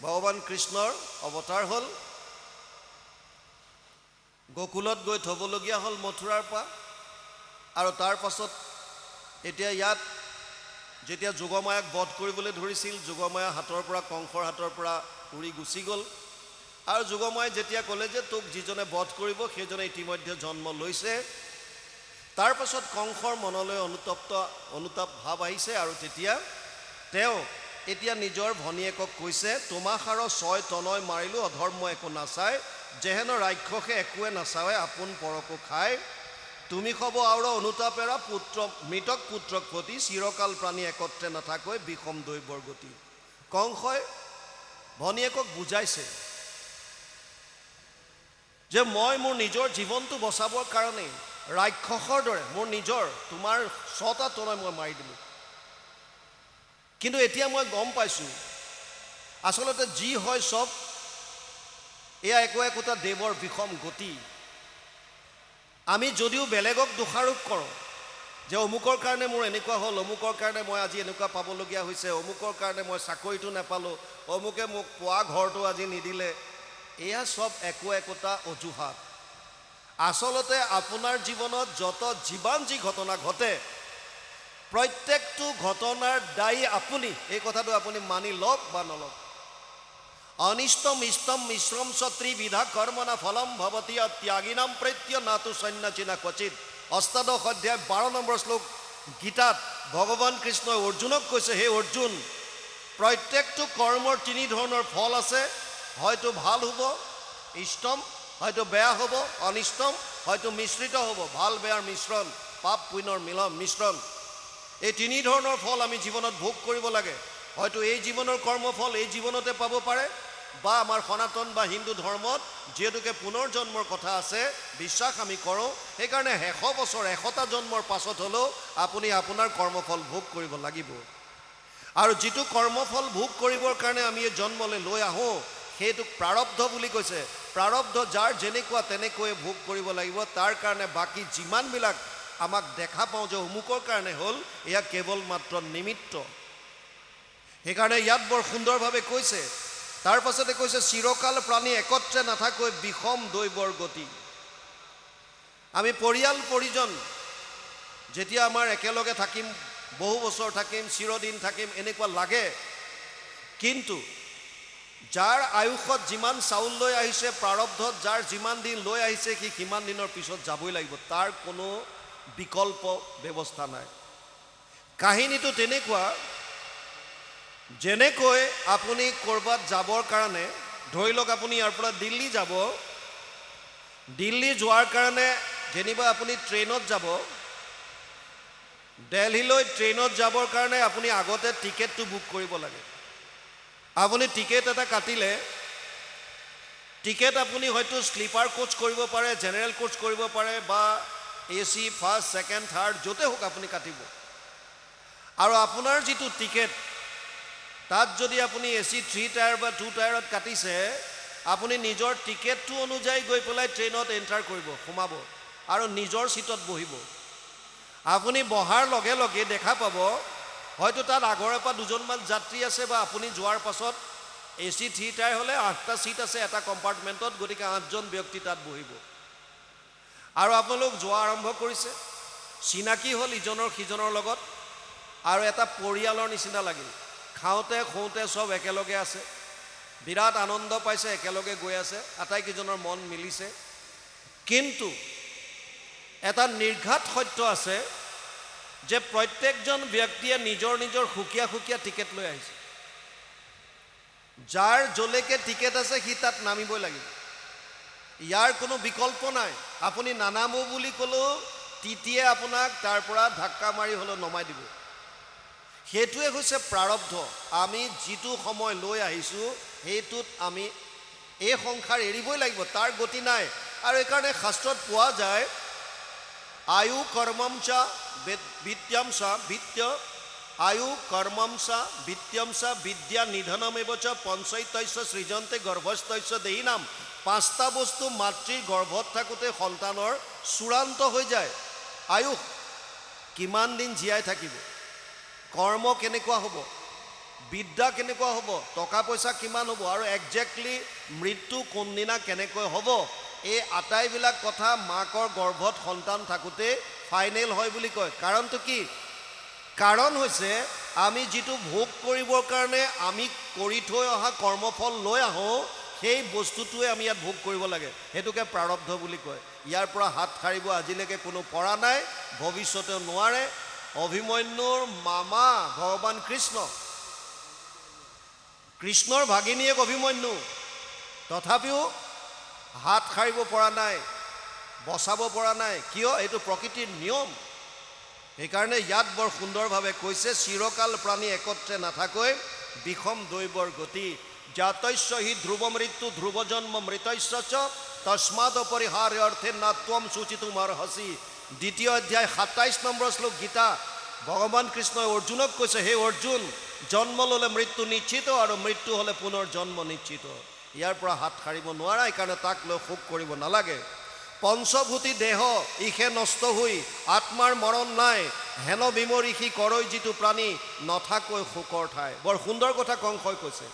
ভগৱান কৃষ্ণৰ অৱতাৰ হ'ল, গোকুলত গৈ থ'বলগীয়া হ'ল মথুৰাৰ পৰা। আৰু তাৰ পাছত এতিয়া ইয়াত যেতিয়া যোগমায়াক বধ কৰিবলৈ ধৰিছিল, যোগমায়া হাতৰ পৰা, কংসৰ হাতৰ পৰা উৰি গুচি গ'ল। আৰু যোগমায়াই যেতিয়া ক'লে যে তোক যিজনে বধ কৰিব সেইজনে ইতিমধ্যে জন্ম লৈছে, তাৰ পাছত কংসৰ মনলৈ অনুতাপ ভাৱ আহিছে। আৰু তেতিয়া তেওঁ এতিয়া নিজৰ ভনীয়েকক কৈছে, তোমাক আৰু 6 তনয় মাৰিলোঁ, অধৰ্ম একো নাচায়, যেহেন ৰাক্ষসে একোৱে নাচাৱে, আপোন পৰকো খায়। তুমি খব আৰু অনুতাপেৰা পুত্ৰ মৃতক পুত্ৰক প্ৰতি, চিৰকাল প্ৰাণী একত্ৰে নাথাকৈ, বিষম দৈৱৰ গতি। কংসই ভনীয়েকক বুজাইছে যে মই মোৰ নিজৰ জীৱনটো বচাবৰ কাৰণে ৰাক্ষসৰ দৰে মোৰ নিজৰ তোমাৰ 6টা তনয় মই মাৰি দিলোঁ। কিন্তু এতিয়া মই গম পাইছোঁ আচলতে যি হয় চব এয়া একোটা দেৱৰ বিষম গতি। আমি যদিও বেলেগক দোষাৰোপ কৰোঁ যে অমুকৰ কাৰণে মোৰ এনেকুৱা হ'ল, অমুকৰ কাৰণে মই আজি এনেকুৱা পাবলগীয়া হৈছে, অমুকৰ কাৰণে মই চাকৰিটো নাপালোঁ, অমুকে মোক পোৱা ঘৰটো আজি নিদিলে, এয়া চব একোটা অজুহাত। আচলতে আপোনাৰ জীৱনত যিমান যি ঘটনা ঘটে, প্ৰত্যেকটো ঘটনাৰ দায়ী আপুনি। এই কথাটো আপুনি মানি লওক বা নলওক। অনিষ্টম ইষ্টম মিশ্ৰম ত্ৰিবিধা কৰ্মনা ফলম ভৱতি ত্যাগিনাম প্ৰত্য নাতু সন্ন্যাসিনা ক্বচিত। অষ্টাদশ অধ্যায় 12 নম্বৰ শ্লোক গীতাত ভগৱান কৃষ্ণই অৰ্জুনক কৈছে, হে অৰ্জুন, প্ৰত্যেকটো কৰ্মৰ 3 ধৰণৰ ফল আছে। হয়তো ভাল হ'ব, ইষ্টম হয়তো বেয়া হ'ব, অনিষ্টম হয়তো মিশ্ৰিত হ'ব, ভাল বেয়াৰ মিশ্ৰণ, পাপ পুণ্যৰ মিশ্ৰণ। এই 3 ধৰণৰ ফল আমি জীৱনত ভোগ কৰিব লাগে। হয়তো এই জীৱনৰ কৰ্মফল এই জীৱনতে পাব পাৰে, বা আমাৰ সনাতন বা হিন্দু ধৰ্মত যিহেতুকে পুনৰ জন্মৰ কথা আছে, বিশ্বাস আমি কৰোঁ, সেইকাৰণে 100 বছৰ 100টা জন্মৰ পাছত হ'লেও আপুনি আপোনাৰ কৰ্মফল ভোগ কৰিব লাগিব। আৰু যিটো কৰ্মফল ভোগ কৰিবৰ কাৰণে আমি এই জন্মলৈ লৈ আহোঁ সেইটোক প্ৰাৰব্ধ বুলি কৈছে। প্ৰাৰব্ধ যাৰ যেনেকুৱা তেনেকৈয়ে ভোগ কৰিব লাগিব। তাৰ কাৰণে বাকী যিমানবিলাক আমাক দেখা পাওঁ যে অমুকৰ কাৰণে হ'ল, এয়া কেৱল মাত্ৰ নিমিত্ত। সেইকাৰণে ইয়াত বৰ সুন্দৰভাৱে কৈছে, তাৰ পাছতে কৈছে, চিৰকাল প্ৰাণী একত্ৰে নাথাকৈ, বিষম দৈৱৰ গতি। আমি পৰিয়াল পৰিজন যেতিয়া আমাৰ একেলগে থাকিম, বহু বছৰ থাকিম, চিৰদিন থাকিম এনেকুৱা লাগে, কিন্তু যাৰ আয়ুষত যিমান চাউল লৈ আহিছে, প্ৰাৰব্ধত যাৰ যিমান দিন লৈ আহিছে, সি সিমান দিনৰ পিছত যাবই লাগিব। তাৰ কোনো বিকল্প ব্যৱস্থা নাই। কাহিনীটো তেনেকুৱা, যেনেকৈ আপুনি ক'ৰবাত যাবৰ কাৰণে, ধৰি লওক আপুনি ইয়াৰ পৰা দিল্লী যাব, দিল্লী যোৱাৰ কাৰণে যেনিবা আপুনি ট্ৰেইনত যাব, দিল্লীলৈ ট্ৰেইনত যাবৰ কাৰণে আপুনি আগতে টিকেটটো বুক কৰিব লাগে। আপুনি টিকেট এটা কাটিলে, টিকেট আপুনি হয়তো স্লিপাৰ কোচ কৰিব পাৰে, জেনেৰেল কোচ কৰিব পাৰে, বা AC ফাৰ্ষ্ট ছেকেণ্ড থাৰ্ড য'তে হওক আপুনি কাটিব। আৰু আপোনাৰ যিটো টিকেট, তাত যদি আপুনি AC 3 টায়াৰ বা 2 টায়াৰত কাটিছে, আপুনি নিজৰ টিকেটটো অনুযায়ী গৈ পেলাই ট্ৰেইনত এণ্টাৰ কৰিব, সোমাব আৰু নিজৰ ছিটত বহিব। আপুনি বহাৰ লগে লগে দেখা পাব হয়তো তাত আগৰে পৰা 2জনমান যাত্ৰী আছে, বা আপুনি যোৱাৰ পাছত AC 3 টায়াৰ হ'লে 8টা ছিট আছে এটা কম্পাৰ্টমেণ্টত, গতিকে 8জন ব্যক্তি তাত বহিব। আৰু আপোনালোক যোৱা আৰম্ভ কৰিছে, চিনাকি হ'ল ইজনৰ সিজনৰ লগত, আৰু এটা পৰিয়ালৰ নিচিনা লাগিল। খাওঁতে খুওঁতে চব একেলগে আছে, বিৰাট আনন্দ পাইছে, একেলগে গৈ আছে, আটাইকেইজনৰ মন মিলিছে। কিন্তু এটা নিৰ্ঘাত সত্য আছে যে প্ৰত্যেকজন ব্যক্তিয়ে নিজৰ নিজৰ সুকীয়া সুকীয়া টিকেট লৈ আহিছে। যাৰ যলৈকে টিকেট আছে সি তাত নামিবই লাগিব, ইয়াৰ কোনো বিকল্প নাই। আপুনি নানামো বুলি ক'লেও টিটিয়ে আপোনাক তাৰ পৰা ধাক্কা মাৰি হ'লেও নমাই দিব। সেইটোৱে হৈছে প্ৰাৰব্ধ। আমি যিটো সময় লৈ আহিছোঁ সেইটোত আমি এই সংসাৰ এৰিবই লাগিব, তাৰ গতি নাই। আৰু এইকাৰণে শাস্ত্ৰত পোৱা যায়, আয়ু কৰ্মমচা বিদ্যামচা বিত্য, আয়ু কৰ্মমচা বিত্যামচা বিদ্যা নিধনমেবচ পঞ্চৈতস্য সৃজন্তে গৰ্ভস্থস্য দেহিনাম। 5টা বস্তু মাতৃৰ গৰ্ভত থাকোঁতে সন্তানৰ চূড়ান্ত হৈ যায়। আয়ুষ, কিমান দিন জীয়াই থাকিব, কৰ্ম কেনেকুৱা হ'ব, বিদ্যা কেনেকুৱা হ'ব, টকা পইচা কিমান হ'ব, আৰু একজেক্টলি মৃত্যু কোনদিনা কেনেকৈ হ'ব, এই আটাইবিলাক কথা মাকৰ গৰ্ভত সন্তান থাকোঁতে ফাইনেল হয় বুলি কয়। কাৰণটো কি? কাৰণ হৈছে আমি যিটো ভোগ কৰিবৰ কাৰণে আমি কৰি থৈ অহা কৰ্মফল লৈ আহোঁ, সেই বস্তুটোৱে আমি ইয়াত ভোগ কৰিব লাগে। সেইটোকে প্ৰাৰব্ধ বুলি কয়। ইয়াৰ পৰা হাত সাৰিব আজিলৈকে কোনো পৰা নাই, ভৱিষ্যতেও নোৱাৰে। অভিমন্যুৰ মামা ভগৱান কৃষ্ণৰ ভাগিনীয়েক অভিমন্যু, তথাপিও হাত সাৰিব পৰা নাই, বচাব পৰা নাই। কিয়? এইটো প্ৰকৃতিৰ নিয়ম। সেইকাৰণে ইয়াত বৰ সুন্দৰভাৱে কৈছে, চিৰকাল প্ৰাণী একত্ৰে নাথাকৈ বিষম দৈৱৰ গতি, জাতস্য হি ধ্ৰুৱ মৃত্যু ধ্ৰুৱ জন্ম মৃতস্য চ তস্মাদ অপৰিহাৰ্য অৰ্থে নাত্বম সূচিতুমাৰ হসি। ২য় অধ্যায় ২৭ নম্বৰ শ্লোক গীতা। ভগৱান কৃষ্ণই অৰ্জুনক কৈছে, হে অৰ্জুন, জন্ম ল'লে মৃত্যু নিশ্চিত আৰু মৃত্যু হ'লে পুনৰ জন্ম নিশ্চিত। ইয়াৰ পৰা হাত সাৰিব নোৱাৰা, সেইকাৰণে তাক লৈ শোক কৰিব নালাগে। পঞ্চভূতি দেহ ইহে নষ্ট হৈ আত্মাৰ মৰণ নাই, হেন বিমৰিষি কৰৈ যিটো প্ৰাণী নথাকৈ শোকৰ ঠাই। বৰ সুন্দৰ কথা কংসই কৈছে।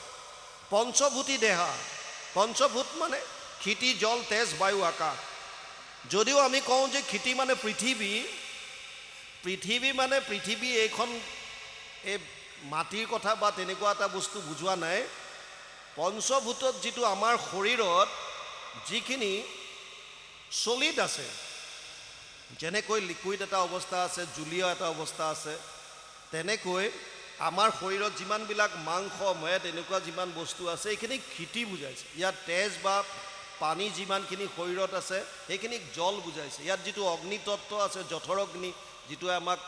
পঞ্চভূতি দেহা, পঞ্চভূত মানে ক্ষিতি, জল, তেজ, বায়ু, আকাশ। যদিও আমি কওঁ যে ক্ষিতি মানে পৃথিৱী, পৃথিৱী মানে পৃথিৱী এইখন এই মাটিৰ কথা বা তেনেকুৱা এটা বস্তু বুজোৱা নাই। পঞ্চভূতত যিটো আমাৰ শৰীৰত যিখিনি চলিড আছে, যেনেকৈ লিকুইড এটা অৱস্থা আছে, জুলীয় এটা অৱস্থা আছে, তেনেকৈ আমাৰ শৰীৰত যিমানবিলাক মাংস, মেদ, এনেকুৱা যিমান বস্তু আছে, এইখিনি ক্ষিতি বুজাইছে। ইয়াত তেজ বা পানী যিমানখিনি শৰীৰত আছে, সেইখিনিক জল বুজাইছে। ইয়াত যিটো অগ্নিতত্ত্ব আছে, জঠৰ অগ্নি, যিটোৱে আমাক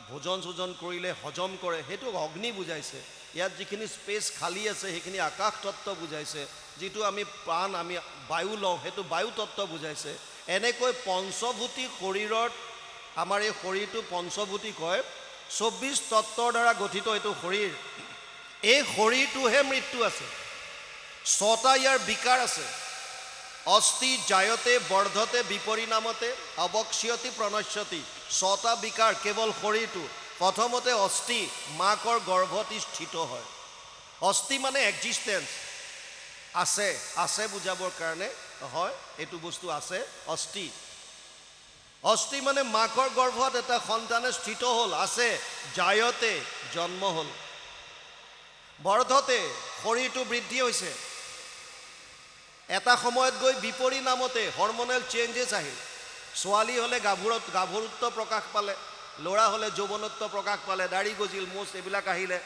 ভোজন চোজন কৰিলে হজম কৰে, সেইটো অগ্নি বুজাইছে। ইয়াত যিখিনি স্পেচ খালী আছে, সেইখিনি আকাশ তত্ত্ব বুজাইছে। যিটো আমি প্ৰাণ, আমি বায়ু লওঁ, সেইটো বায়ু তত্ত্ব বুজাইছে। এনেকৈ পঞ্চভূতি শৰীৰত, আমাৰ এই শৰীৰটো পঞ্চভূতি কয়। ২৪ তত্ত্বৰ দ্বাৰা গঠিত এইটো শৰীৰ। এই শৰীৰটোহে মৃত্যু আছে। ৬টা ইয়াৰ বিকাৰ আছে। অস্থি জায়তে বৰ্ধতে বিপৰিণামতে অৱক্ষ্যতি প্ৰণশ্যতি। ৬টা বিকাৰ কেৱল শৰীৰটো। প্ৰথমতে অস্থি, মাকৰ গৰ্ভত স্থিত হয়। অস্থি মানে এক্সিষ্টেঞ্চ, আছে, আছে বুজাবৰ কাৰণে হয়, এইটো বস্তু আছে, অস্থি। অস্থি মানে মাকৰ গৰ্ভত এটা সন্তানে স্থিত হ'ল, আছে। জায়তে জন্ম হ'ল। বৰ্ধতে শৰীৰটো বৃদ্ধি হৈছে। এটা সময়ত গৈ বিপৰিণামতে হৰমনেল চেঞ্জেছ আহিল। ছোৱালী হ'লে গাভৰুত্ব প্ৰকাশ পালে, ল'ৰা হ'লে যৌৱনত্ব প্ৰকাশ পালে, দাড়ি গজিল, মোচ এইবিলাক আহিলে।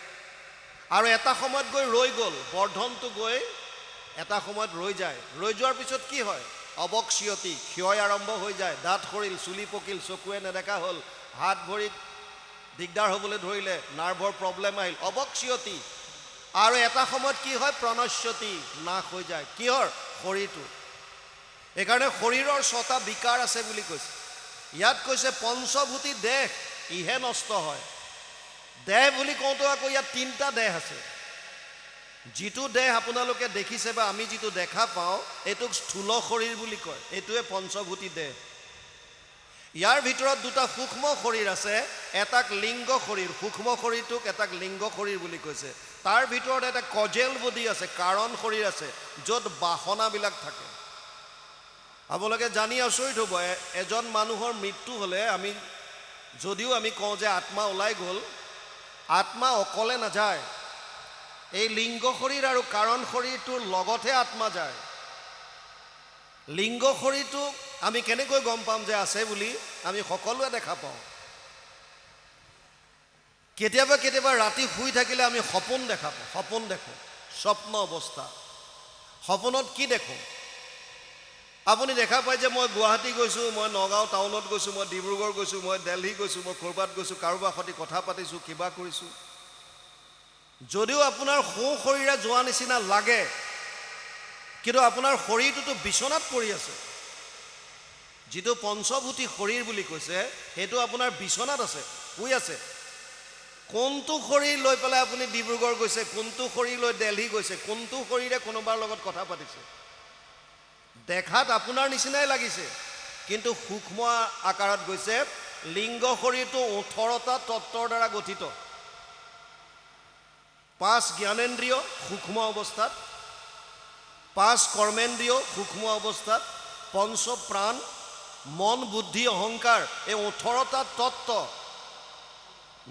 আৰু এটা সময়ত গৈ ৰৈ গ'ল, বৰ্ধনটো গৈ এটা সময়ত ৰৈ যায়। ৰৈ যোৱাৰ পিছত কি হয়? অৱক্ষ্যতি, ক্ষয় আৰম্ভ হৈ যায়। দাঁত সৰিল, চুলি পকিল, চকুৱে নেদেখা হ'ল, হাত ভৰিত দিগদাৰ হ'বলৈ ধৰিলে, নাৰ্ভৰ প্ৰব্লেম আহিল, অৱক্ষ্যতি। আৰু এটা সময়ত কি হয়? প্ৰণশ্যতি, নাশ হৈ যায়। কিহৰ? শৰীৰটো। সেইকাৰণে শৰীৰৰ ৬টা বিকাৰ আছে বুলি কৈছে। ইয়াত কৈছে পঞ্চভূতি দেহ ইহে নষ্ট হয়। দেহ বুলি কওঁতে আকৌ ইয়াত ৩টা দেহ আছে। যিটো দেহ আপোনালোকে দেখিছে বা আমি যিটো দেখা পাওঁ, এইটোক স্থূল শৰীৰ বুলি কয়। এইটোৱে পঞ্চভূতি দেহ। ইয়াৰ ভিতৰত 2টা সূক্ষ্ম শৰীৰ আছে, এটাক লিংগ শৰীৰ, সূক্ষ্ম শৰীৰটোক এটাক লিংগ শৰীৰ বুলি কৈছে। তাৰ ভিতৰত এটা কজেল বডি আছে, কাৰণ শৰীৰ আছে, য'ত বাসনাবিলাক থাকে। আপোনালোকে জানি আচৰিত হ'ব, এজন মানুহৰ মৃত্যু হ'লে যদিও আমি কওঁ যে আত্মা ওলাই গ'ল, আত্মা অকলে নাযায়। এই লিংগ শৰীৰ আৰু কাৰণ শৰীৰটোৰ লগতহে আত্মা যায়। লিংগ শৰীৰটো আমি কেনেকৈ গম পাম যে আছে বুলি? আমি সকলোৱে দেখা পাওঁ। কেতিয়াবা কেতিয়াবা ৰাতি শুই থাকিলে আমি সপোন দেখা পাওঁ, সপোন দেখোঁ, স্বপ্ন অৱস্থা। সপোনত কি দেখোঁ? আপুনি দেখা পায় যে মই গুৱাহাটী গৈছোঁ, মই নগাঁও টাউনত গৈছোঁ, মই ডিব্ৰুগড় গৈছোঁ, মই দিল্লী গৈছোঁ, মই ক'ৰবাত গৈছোঁ, কাৰোবাৰ সৈতে কথা পাতিছোঁ, কিবা কৰিছোঁ। যদিও আপোনাৰ শৰীৰে যোৱা নিচিনা লাগে, কিন্তু আপোনাৰ শৰীৰটোতো বিচনাত পৰি আছে। যিটো পঞ্চভূতি শৰীৰ বুলি কৈছে, সেইটো আপোনাৰ বিচনাত আছে, শুই আছে। কোনটো শৰীৰ লৈ পেলাই আপুনি ডিব্ৰুগড় গৈছে, কোনটো শৰীৰ লৈ দিল্লী গৈছে, কোনটো শৰীৰে কোনোবাৰ লগত কথা পাতিছে? দেখাত আপোনাৰ নিচিনাই লাগিছে, কিন্তু সূক্ষ্ম আকাৰত গৈছে। লিংগ শৰীৰটো 18টা তত্ত্বৰ দ্বাৰা গঠিত। 5 জ্ঞানেন্দ্ৰিয় সূক্ষ্ম অৱস্থাত, 5 কৰ্মেন্দ্ৰিয় সূক্ষ্ম অৱস্থাত, পঞ্চ প্ৰাণ, মন, বুদ্ধি, অহংকাৰ, এই 18টা তত্ত্ব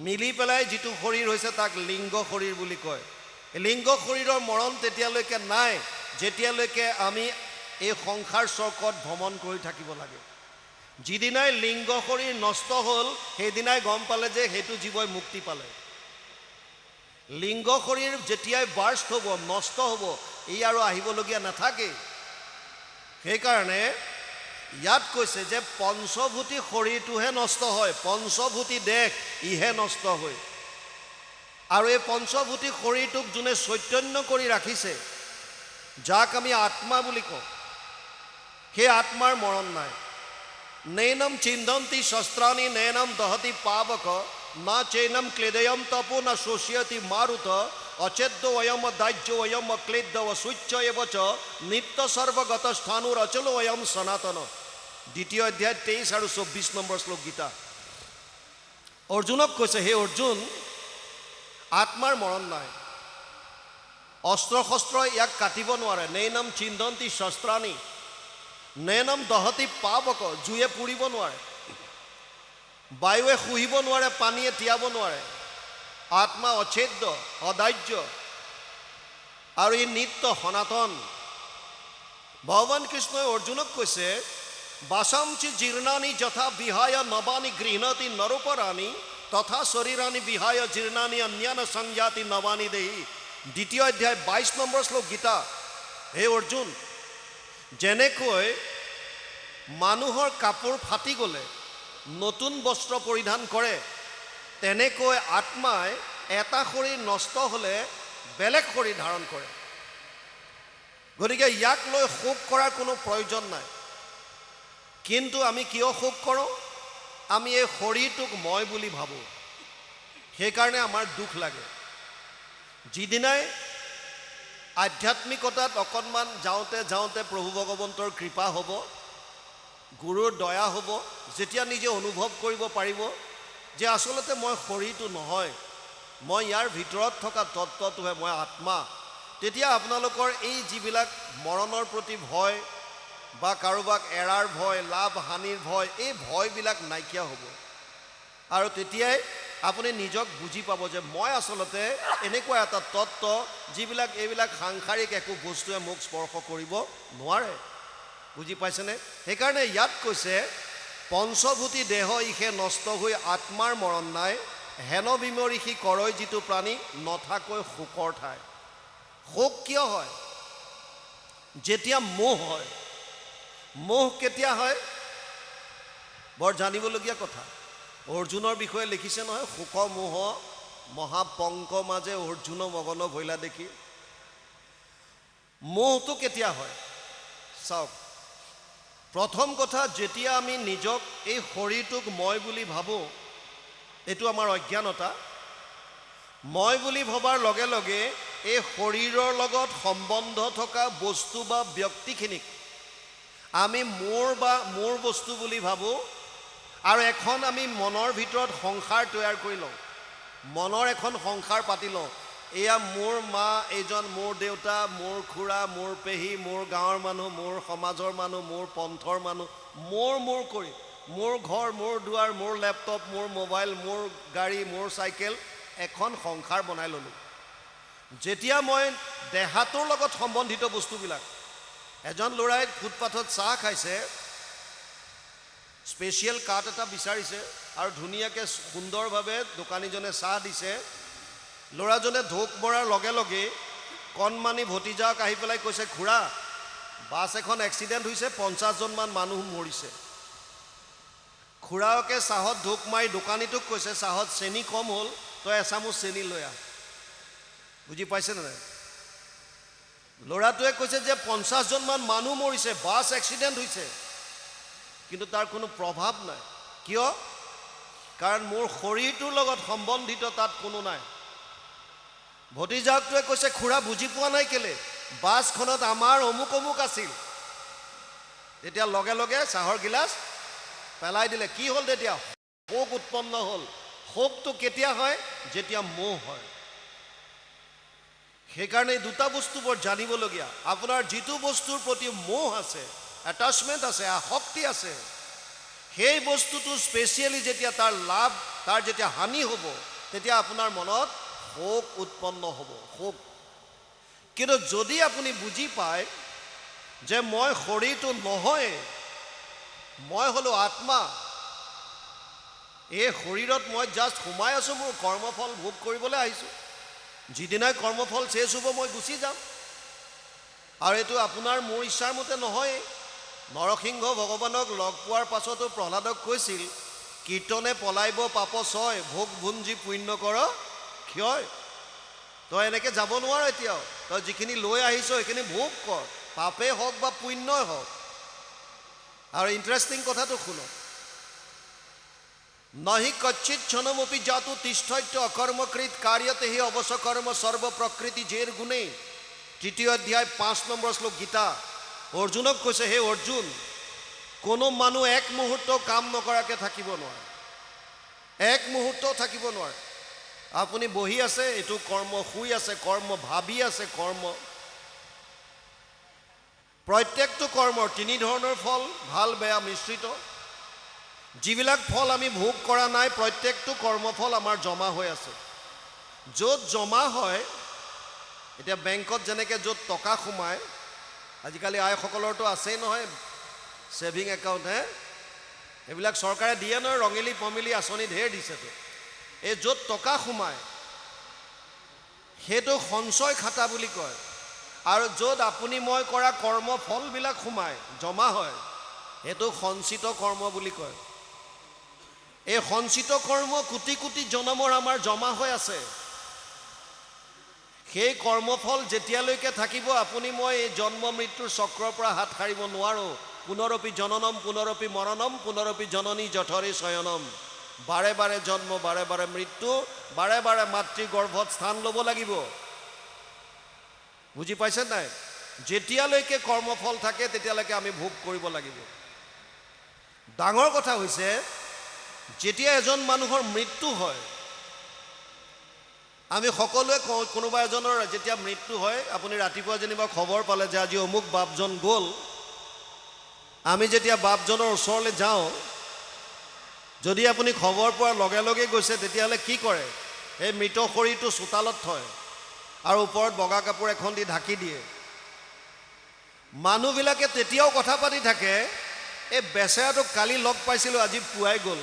মিলি পেলাই যিটো শৰীৰ হৈছে তাক লিংগ শৰীৰ বুলি কয়। এই লিংগ শৰীৰৰ মৰণ তেতিয়ালৈকে নাই যেতিয়ালৈকে আমি এই সংসাৰ চক্ৰত ভ্ৰমণ কৰি থাকিব লাগে। যিদিনাই লিংগ শৰীৰ নষ্ট হ'ল সেইদিনাই গম পালে যে সেইটো জীৱই মুক্তি পালে। লিংগ শৰীৰ যেতিয়াই বাৰ্ষ্ট হ'ব, নষ্ট হ'ব, ই আৰু আহিবলগীয়া নাথাকে। সেইকাৰণে ইয়াত কৈছে যে পঞ্চভূতি শৰীৰটোহে নষ্ট হয়, পঞ্চভূতি দেহ ইহে নষ্ট হয়। আৰু এই পঞ্চভূতি শৰীৰটোক যোনে চৈতন্য কৰি ৰাখিছে, যাক আমি আত্মা বুলি কওঁ, সেই আত্মাৰ মৰণ নাই। নৈনম চিন্দন্তি শস্ত্ৰাণি নৈনম দহতি পাৱক না চৈনম ক্লেদয়ম তপো না শোষ্যতি মাৰুত অচেদ্য অয়ম দাহ্য অয়ম ক্লেদ্য অসুচ্য এবচ নিত্য সৰ্বগত স্থানুৰ অচল অয়ম সনাতন। 2 অধ্যায় 23 আৰু 24 নম্বৰ শ্লোক গীতা। অৰ্জুনক কৈছে, হে অৰ্জুন, আত্মাৰ মৰণ নাই, অস্ত্ৰ শস্ত্ৰ ইয়াক কাটিব নোৱাৰে। নৈনম চিন্দন্তি শস্ত্ৰাণি নৈনম দহতি পাৱক, জুয়ে পুৰিব নোৱাৰে, বায়ুৱে শুহিব নোৱাৰে, পানীয়ে তিয়াব নোৱাৰে। আত্মা অচ্ছেদ্য, অদাহ্য আৰু ই নিত্য সনাতন। ভগৱান কৃষ্ণই অৰ্জুনক কৈছে, বাসামচি জীৰ্ণানি যথা বিহায় নবানি গৃহণতি নৰোপৰাণি তথা শৰীৰানি বিহায় জীৰ্ণানি অন্যান সংজাতি নবানি দেহি। 2 অধ্যায় 22 নম্বৰ শ্লোক গীতা। হে অৰ্জুন, যেনেকৈ মানুহৰ কাপোৰ ফাটি গ'লে নতুন বস্ত্ৰ পৰিধান কৰে, তেনেকৈ আত্মাই এটা শৰীৰ নষ্ট হ'লে বেলেগ শৰীৰ ধাৰণ কৰে। গতিকে ইয়াক লৈ শোক কৰাৰ কোনো প্ৰয়োজন নাই। কিন্তু আমি কিয় শোক কৰোঁ? আমি এই শৰীৰটোক মই বুলি ভাবোঁ, সেইকাৰণে আমাৰ দুখ লাগে। যিদিনাই আধ্যাত্মিকতাত অকণমান যাওঁতে যাওঁতে প্ৰভু ভগৱন্তৰ কৃপা হ'ব, গুৰুৰ দয়া হ'ব, যেতিয়া নিজে অনুভৱ কৰিব পাৰিব যে আচলতে মই শৰীৰটো নহয়, মই ইয়াৰ ভিতৰত থকা তত্ত্বটোহে, মই আত্মা, তেতিয়া আপোনালোকৰ এই যিবিলাক মৰণৰ প্ৰতি ভয় বা কাৰোবাক এৰাৰ ভয়, লাভ হানিৰ ভয়, এই ভয়বিলাক নাইকিয়া হ'ব। আৰু তেতিয়াই আপুনি নিজক বুজি পাব যে মই আচলতে এনেকুৱা এটা তত্ত্ব যিবিলাক এইবিলাক সাংসাৰিক একো বস্তুৱে মোক স্পৰ্শ কৰিব নোৱাৰে। বুজি পাইছেনে? সেইকাৰণে ইয়াত কৈছে পঞ্চভূতি দেহ ইহে নষ্ট হৈ আত্মাৰ মৰণ নাই, হেন বিমৰিষি কৰৈ যিটো প্ৰাণী নথাকৈ শোকৰ ঠাই। শোক কিয় হয়? যেতিয়া মোহ হয়। মোহ কেতিয়া হয়? বৰ জানিবলগীয়া কথা। অৰ্জুনৰ বিষয়ে লিখিছে নহয়, শোক মোহ মহাপংক মাজে অৰ্জুন মগন ভৈলা দেখি। মোহটো কেতিয়া হয়? চাওক, প্ৰথম কথা, যেতিয়া আমি নিজক এই শৰীৰটোক মই বুলি ভাবোঁ, এইটো আমাৰ অজ্ঞানতা। মই বুলি ভবাৰ লগে লগে এই শৰীৰৰ লগত সম্বন্ধ থকা বস্তু বা ব্যক্তিখিনিক আমি মোৰ বস্তু বুলি ভাবোঁ, আৰু এখন আমি মনৰ ভিতৰত সংসাৰ তৈয়াৰ কৰি লওঁ, মনৰ এখন সংসাৰ পাতি লওঁ। এয়া মোৰ মা, এইজন মোৰ দেউতা, মোৰ খুৰা, মোৰ পেহী, মোৰ গাঁৱৰ মানুহ, মোৰ সমাজৰ মানুহ, মোৰ পন্থৰ মানুহ, মোৰ কৰি মোৰ ঘৰ, মোৰ দুৱাৰ, মোৰ লেপটপ, মোৰ মোবাইল, মোৰ গাড়ী, মোৰ চাইকেল, এখন সংসাৰ বনাই ল'লোঁ। যেতিয়া মই দেহাটোৰ লগত সম্বন্ধিত বস্তুবিলাক, এজন ল'ৰাই ফুটপাথত চাহ খাইছে, স্পেচিয়েল কাপ এটা বিচাৰিছে আৰু ধুনীয়াকৈ সুন্দৰভাৱে দোকানীজনে চাহ দিছে। ল'ৰাজনে ঢোক মৰাৰ লগে লগে কণমানি ভতিজাক আহি পেলাই কৈছে, খুৰা, বাছ এখন এক্সিডেণ্ট হৈছে, 50জনমান মানুহ মৰিছে। খুৰাকে চাহত ঢোক মাৰি দোকানীটোক কৈছে, চাহত চেনি কম হ'ল, তই এচামুচ চেনি লৈ আহ। বুজি পাইছেনে নাই? ল'ৰাটোৱে কৈছে যে 50জনমান মানুহ মৰিছে, বাছ এক্সিডেণ্ট হৈছে, কিন্তু তাৰ কোনো প্ৰভাৱ নাই। কিয়? কাৰণ মোৰ শৰীৰটোৰ লগত সম্বন্ধিত তাত কোনো নাই। ভতিজাকটোৱে কৈছে, খুৰা বুজি পোৱা নাই কেলে, বাছখনত আমাৰ অমুক অমুক আছিল। তেতিয়া লগে লগে চাহৰ গিলাচ পেলাই দিলে। কি হ'ল তেতিয়া? শোক উৎপন্ন হ'ল। শোকটো কেতিয়া হয়? যেতিয়া মোহ হয়। সেইকাৰণে দুটা বস্তু বৰ জানিবলগীয়া। আপোনাৰ যিটো বস্তুৰ প্ৰতি মোহ আছে, এটাচমেণ্ট আছে, আসক্তি আছে, সেই বস্তুটো স্পেচিয়েলি যেতিয়া তাৰ লাভ, তাৰ যেতিয়া হানি হ'ব, তেতিয়া আপোনাৰ মনত শোক উৎপন্ন হ'ব, শোক। কিন্তু যদি আপুনি বুজি পায় যে মই শৰীৰটো নহয়, মই হ'লো আত্মা, এই শৰীৰত মই জাষ্ট সোমাই আছোঁ, মোৰ কৰ্মফল ভোগ কৰিবলৈ আহিছোঁ, যিদিনাই কৰ্মফল শেষ হ'ব মই গুচি যাম। আৰু এইটো আপোনাৰ মোৰ ইচ্ছাৰ মতে নহয়। নৰসিংহ ভগৱানক লগ পোৱাৰ পাছতো প্ৰহ্লাদক কৈছিল, কীৰ্তনে পলাইব পাপ ছয়, ভোগ ভুঞ্জি পুণ্য কৰ ক্ষয়। তই এনেকৈ যাব নোৱাৰ এতিয়াও, তই যিখিনি লৈ আহিছ সেইখিনি ভোগ কৰ, পাপেই হওক বা পুণ্যই হওক। আৰু ইণ্টাৰেষ্টিং কথাটো শুনক, নহি কচ্ছিত ক্ষণমপি জাতু তিষ্ঠত্য অকৰ্মকৃত কাৰ্যতে হি অৱশ্যকৰ্ম সৰ্ব প্ৰকৃতি জেৰ গুণেই। 3 অধ্যায় 5 নম্বৰ শ্লোক গীতা। অৰ্জুনক কৈছে, হে অৰ্জুন, কোনো মানুহ এক মুহূৰ্ত কাম নকৰাকৈ থাকিব নোৱাৰে, এক মুহূৰ্তও থাকিব নোৱাৰে। আপুনি বহি আছে, এইটো কৰ্ম, শুই আছে কৰ্ম, ভাবি আছে কৰ্ম। প্ৰত্যেকটো কৰ্মৰ 3 ধৰণৰ ফল, ভাল বেয়া মিশ্ৰিত। যিবিলাক ফল আমি ভোগ কৰা নাই, প্ৰত্যেকটো কৰ্মফল আমাৰ জমা হৈ আছে। য'ত জমা হয়, এতিয়া বেংকত যেনেকৈ য'ত টকা সোমায়, আজিকালি আইসকলৰতো আছেই নহয় ছেভিং একাউণ্ট, এইবিলাক চৰকাৰে দিয়ে নহয়, ৰঙেলি পমিলি আঁচনি ঢেৰ দিছেতো। এই য'ত টকা সোমায় সেইটো সঞ্চয় খাতা বুলি কয়। আৰু য'ত আপুনি মই কৰা কৰ্মফলবিলাক সোমায়, জমা হয়, সেইটো সঞ্চিত কৰ্ম বুলি কয়। এই সঞ্চিত কৰ্ম কোটি কোটি জনমৰ আমাৰ জমা হৈ আছে। সেই কৰ্মফল যেতিয়ালৈকে থাকিব, আপুনি মই এই জন্ম মৃত্যুৰ চক্ৰৰ পৰা হাত সাৰিব নোৱাৰোঁ। পুনৰপি জননম পুনৰপি মৰণম পুনৰপি জননী জঠৰে শয়নম। বাৰে বাৰে জন্ম, বাৰে বাৰে মৃত্যু, বাৰে বাৰে মাতৃ গৰ্ভত স্থান ল'ব লাগিব। বুজি পাইছে নাই? যেতিয়ালৈকে কৰ্মফল থাকে তেতিয়ালৈকে আমি ভোগ কৰিব লাগিব। ডাঙৰ কথা হৈছে, যেতিয়া এজন মানুহৰ মৃত্যু হয়, আমি সকলোৱে কওঁ, কোনোবা এজনৰ যেতিয়া মৃত্যু হয়, আপুনি ৰাতিপুৱা যেনিবা খবৰ পালে যে আজি অমুক বাপজন গ'ল, আমি যেতিয়া বাপজনৰ ওচৰলৈ যাওঁ, যদি আপুনি খবৰ পোৱাৰ লগে লগে গৈছে, তেতিয়াহ'লে কি কৰে? এই মৃত শৰীৰটো চোতালত থয় আৰু ওপৰত বগা কাপোৰ এখন দি ঢাকি দিয়ে। মানুহবিলাকে তেতিয়াও কথা পাতি থাকে, এই বেচেৰাটোক কালি লগ পাইছিলোঁ, আজি পুৱাই গ'ল।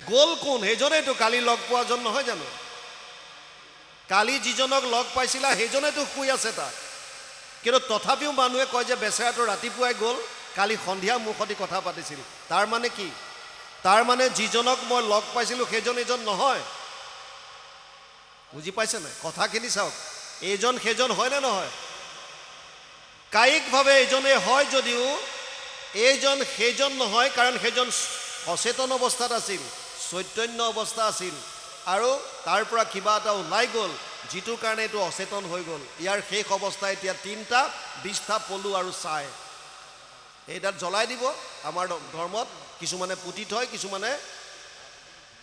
গ'ল কোন? সেইজনেইতো কালি লগ পোৱাজন নহয় জানো? কালি যিজনক লগ পাইছিলা সেইজনেতো শুই আছে তাত। কিন্তু তথাপিও মানুহে কয় যে বেচেৰাটো ৰাতিপুৱাই গ'ল, কালি সন্ধিয়া মোৰ সৈতে কথা পাতিছিল। তাৰ মানে কি? তাৰ মানে যিজনক মই লগ পাইছিলোঁ সেইজন এজন নহয়। বুজি পাইছে নাই? কথাখিনি চাওক, এইজন সেইজন হয়নে নহয়? কায়িকভাৱে এইজনে হয় যদিও এইজন সেইজন নহয়, কাৰণ সেইজন সচেতন অৱস্থাত আছিল, চৈতন্য অৱস্থা আছিল, আৰু তাৰ পৰা কিবা এটা ওলাই গ'ল, যিটোৰ কাৰণে এইটো অচেতন হৈ গ'ল। ইয়াৰ শেষ অৱস্থা এতিয়া 3টা, 20টা পলু আৰু ছাই। এইডাল জ্বলাই দিব। আমাৰ ধৰ্মত কিছুমানে পুতি থয়, কিছুমানে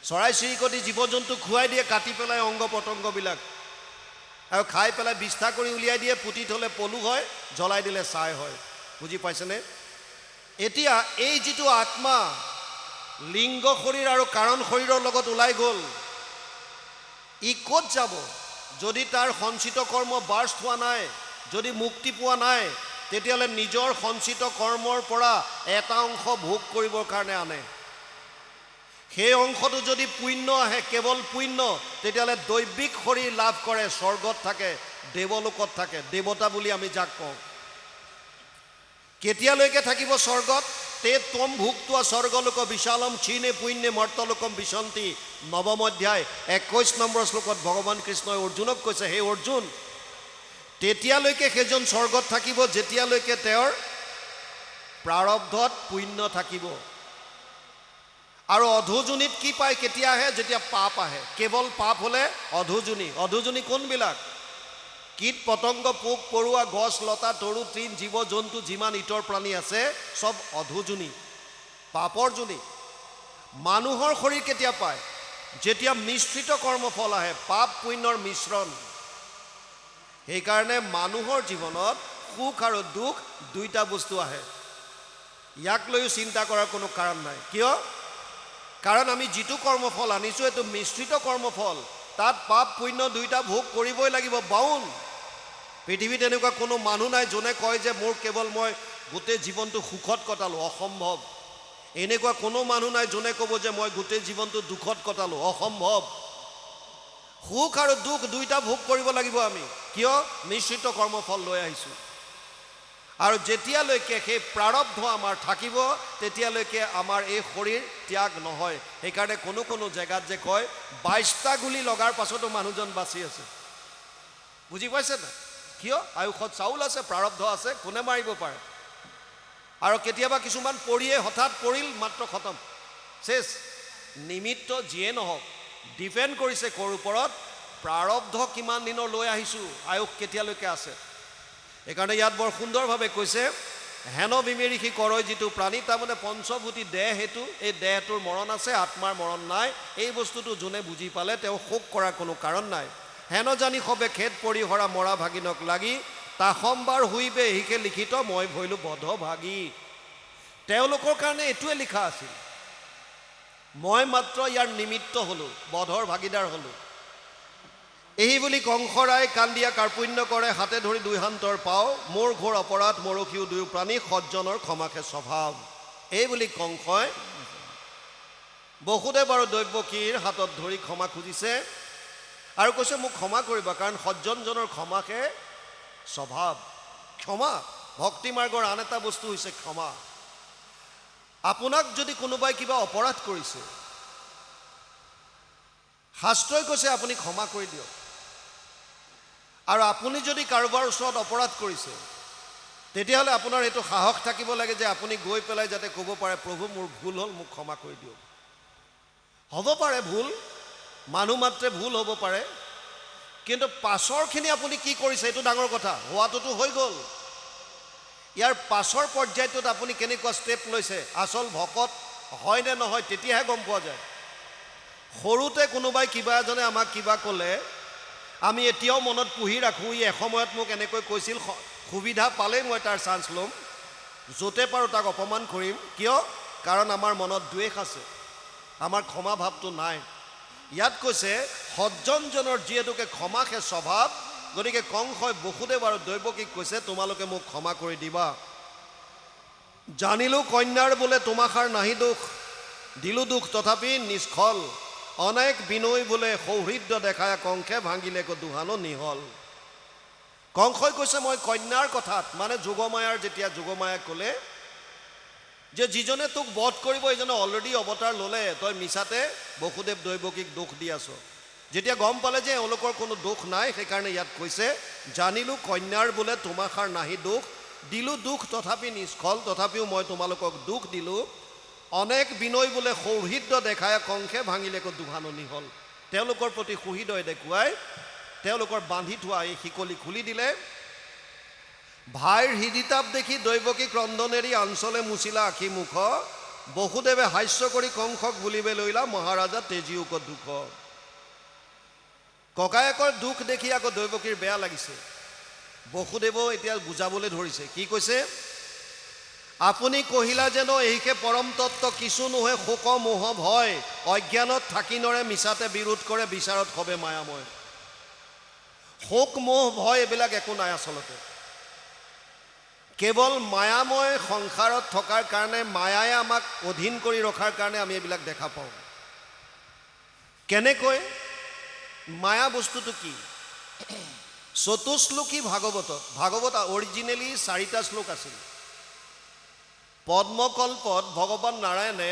চৰাই চিৰিকটি জীৱ জন্তু খুৱাই দিয়ে, কাটি পেলাই অংগ পতংগবিলাক, আৰু খাই পেলাই বিষ্ঠা কৰি উলিয়াই দিয়ে। পুতি থ'লে পলু হয়, জ্বলাই দিলে ছাই হয়। বুজি পাইছেনে? এতিয়া এই যিটো আত্মা লিংগ শৰীৰ আৰু কাৰণ শৰীৰৰ লগত ওলাই গ'ল, ই ক'ত যাব? যদি তাৰ সঞ্চিত কৰ্ম বাৰ্ষ্ট হোৱা নাই, যদি মুক্তি পোৱা নাই, তেতিয়াহ'লে নিজৰ সঞ্চিত কৰ্মৰ পৰা এটা অংশ ভোগ কৰিবৰ কাৰণে আনে। সেই অংশটো যদি পুণ্য আহে, কেৱল পুণ্য, তেতিয়াহ'লে দৈবিক শৰীৰ লাভ কৰে, স্বৰ্গত থাকে, দেৱলোকত থাকে, দেৱতা বুলি আমি যাক কওঁ। কেতিয়ালৈকে থাকিব স্বৰ্গত? তে ত্বম ভুক্তোৱা স্বৰ্গলোক বিশালম ক্ষীণে পুণ্যে মৰ্তলোকম বিশন্তি। 9ম অধ্যায় 21 নম্বৰ শ্লোকত ভগৱান কৃষ্ণই অৰ্জুনক কৈছে, হে অৰ্জুন, তেতিয়ালৈকে সেইজন স্বৰ্গত থাকিব যেতিয়ালৈকে তেওঁৰ প্ৰাৰব্ধত পুণ্য থাকিব। আৰু অধোজনীত কি পায়? কেতিয়া আহে? যেতিয়া পাপ আহে। কেৱল পাপ হ'লে অধোজনী। অধোজনী কোনবিলাক? কীট পতংগ, পোক পৰুৱা, গছ লতা, তৰু তৃণ, জীৱ জন্তু, যিমান ইতৰ প্ৰাণী আছে, চব অধোজনী, পাপৰ জনী। মানুহৰ শৰীৰ কেতিয়া পায়? যেতিয়া মিশ্ৰিত কৰ্মফল আহে, পাপ পুণ্যৰ মিশ্ৰণ। সেইকাৰণে মানুহৰ জীৱনত সুখ আৰু দুখ দুইটা বস্তু আহে। ইয়াক লৈও চিন্তা কৰাৰ কোনো কাৰণ নাই। কিয়? কাৰণ আমি যিটো কৰ্মফল আনিছোঁ এইটো মিশ্ৰিত কৰ্মফল, তাত পাপ পুণ্য দুইটা ভোগ কৰিবই লাগিব, বাউন। পৃথিৱীত এনেকুৱা কোনো মানুহ নাই যোনে কয় যে মোৰ কেৱল মই গোটেই জীৱনটো সুখত কটালোঁ, অসম্ভৱ। এনেকুৱা কোনো মানুহ নাই যোনে ক'ব যে মই গোটেই জীৱনটো দুখত কটালোঁ, অসম্ভৱ। সুখ আৰু দুখ দুইটা ভোগ কৰিব লাগিব আমি। কিয়? মিশ্ৰিত কৰ্মফল লৈ আহিছোঁ। আৰু যেতিয়ালৈকে সেই প্ৰাৰব্ধ আমাৰ থাকিব তেতিয়ালৈকে আমাৰ এই শৰীৰ ত্যাগ নহয়। সেইকাৰণে কোনো জেগাত যে কয় 22টা গুলি লগাৰ পাছতো মানুহজন বাচি আছে। বুজি পাইছে না? কিয়? আয়ুষত চাউল আছে, প্ৰাৰব্ধ আছে, কোনে মাৰিব পাৰে। আৰু কেতিয়াবা কিছুমান পৰিয়ে হঠাৎ পৰিল, মাত্ৰ খতম, শেষ। নিমিত্ত যিয়ে নহওক, ডিপেণ্ড কৰিছে ক'ৰ ওপৰত, প্ৰাৰব্ধ কিমান দিনৰ লৈ আহিছোঁ, আয়ুস কেতিয়ালৈকে আছে। সেইকাৰণে ইয়াত বৰ সুন্দৰভাৱে কৈছে, হেন বিমেৰিষি কৰয় যিটো প্ৰাণী, তাৰমানে পঞ্চভূতি দেহ, সেইটো এই দেহটোৰ মৰণ আছে, আত্মাৰ মৰণ নাই। এই বস্তুটো যোনে বুজি পালে তেওঁ শোক কৰাৰ কোনো কাৰণ নাই। হেন জানি সবে খেদ পৰিহৰা মৰা ভাগিনক লাগি, তাসম্বাৰ হুইবে এহিকে লিখিত মই ভৈলো বধ ভাগী। তেওঁলোকৰ কাৰণে এইটোৱে লিখা আছিল। মই মাত্ৰ ইয়াৰ নিমিত্ত হ'লোঁ, বধৰ ভাগিদাৰ হ'লোঁ। এই বুলি কংসৰাই কান্দিয়া কাৰ্পুণ্য কৰে, হাতে ধৰি দুই হান্তৰ পাওঁ, মোৰ ঘোৰ অপৰাধ মৰসীও দুয়ো প্ৰাণী, সজ্জনৰ ক্ষমাকে স্বভাৱ। এই বুলি কংসই বসুদেৱ আৰু দৈৱকীৰ হাতত ধৰি ক্ষমা খুজিছে আৰু কৈছে মোক ক্ষমা কৰিবা, কাৰণ সজ্জনজনৰ ক্ষমাকে স্বভাৱ। ক্ষমা, ভক্তি মাৰ্গৰ আন এটা বস্তু হৈছে ক্ষমা। আপোনাক যদি কোনোবাই কিবা অপৰাধ কৰিছে, শাস্ত্ৰই কৈছে আপুনি ক্ষমা কৰি দিয়ক। আৰু আপুনি যদি কাৰোবাৰ ওচৰত অপৰাধ কৰিছে, তেতিয়াহ'লে আপোনাৰ এইটো সাহস থাকিব লাগে যে আপুনি গৈ পেলাই যাতে ক'ব পাৰে প্ৰভু মোৰ ভুল হ'ল, মোক ক্ষমা কৰি দিয়ক। হ'ব পাৰে ভুল, মানুহ মাত্ৰে ভুল হ'ব পাৰে, কিন্তু পাছৰখিনি আপুনি কি কৰিছে এইটো ডাঙৰ কথা। হোৱাটোতো হৈ গ'ল, ইয়াৰ পাছৰ পৰ্যায়টোত আপুনি কেনেকুৱা ষ্টেপ লৈছে, আচল ভকত হয় নে নহয় তেতিয়াহে গম পোৱা যায়। সৰুতে কোনোবাই কিবা এজনে আমাক কিবা ক'লে, আমি এতিয়াও মনত পুহি ৰাখোঁ, ই এসময়ত মোক এনেকৈ কৈছিল, সুবিধা পালেই মই তাৰ চান্স ল'ম, য'তে পাৰোঁ তাক অপমান কৰিম। কিয়? কাৰণ আমাৰ মনত দ্বেষ আছে, আমাৰ ক্ষমা ভাৱটো নাই। ইয়াত কৈছে সজ্জনজনৰ যিহেতুকে ক্ষমাকে স্বভাৱ, গতিকে কংসই বসুদেৱ আৰু দৈৱকীক কৈছে তোমালোকে মোক ক্ষমা কৰি দিবা। জানিলোঁ কন্যাৰ বোলে তোমাষাৰ নাহি দুখ, দিলোঁ দুখ তথাপি নিষ্ফল, অনেক বিনয় বোলে সৌহৃদ্য দেখায়, কংসে ভাঙিলে দুহানো নিহল। কংসই কৈছে মই কন্যাৰ কথাত, মানে যোগমায়াৰ, যেতিয়া যোগমায়াই ক'লে যে যিজনে তোক বধ কৰিব এইজনে অলৰেডি অৱতাৰ ল'লে, তই মিছাতে বসুদেৱ দৈৱকীক দোষ দি আছ। যেতিয়া গম পালে যে এওঁলোকৰ কোনো দোষ নাই, সেইকাৰণে ইয়াত কৈছে জানিলোঁ কন্যাৰ বোলে তোমাষাৰ নাহি দুখ, দিলোঁ দুখ তথাপি নিষ্ফল, তথাপিও মই তোমালোকক দুখ দিলোঁ। অনেক বিনয় বোলে সৌহৃদ্য দেখায়, কংসে ভাঙিলে দুহানো নিহল। তেওঁলোকৰ প্ৰতি সুহৃদয় দেখুৱাই তেওঁলোকৰ বান্ধি থোৱা এই শিকলি খুলি দিলে। ভাইৰ হৃদিতাপ দেখি দৈৱকী ক্ৰন্দনেৰি অঞ্চলে মুচিলা আখি মুখ, বসুদেৱে হাস্য কৰি কংসক বুলিবে লৈলা, মহাৰাজা তেজীয়োক দুখ। ককায়েকৰ দুখ দেখি আকৌ দৈৱকীৰ বেয়া লাগিছে। বসুদেৱো এতিয়া বুজাবলৈ ধৰিছে, কি কৈছে? আপুনি কহিলা যেন এইকে পৰম তত্ত্ব, কিছু নোহে শোক মোহ ভয়, অজ্ঞানত থাকি নৰে মিছাতে বিৰোধ কৰে, বিচাৰত সবে মায়াময়। শোক মোহ ভয় এইবিলাক একো নাই আচলতে, কেৱল মায়াময় সংসাৰত থকাৰ কাৰণে, মায়াই আমাক অধীন কৰি ৰখাৰ কাৰণে আমি এইবিলাক দেখা পাওঁ। কেনেকৈ? মায়া বস্তুটো কি? চতুশ্লোকী ভাগৱতত, ভাগৱত অৰিজিনেলি 4টা শ্লোক আছিল। পদ্মকল্পত ভগৱান নাৰায়ণে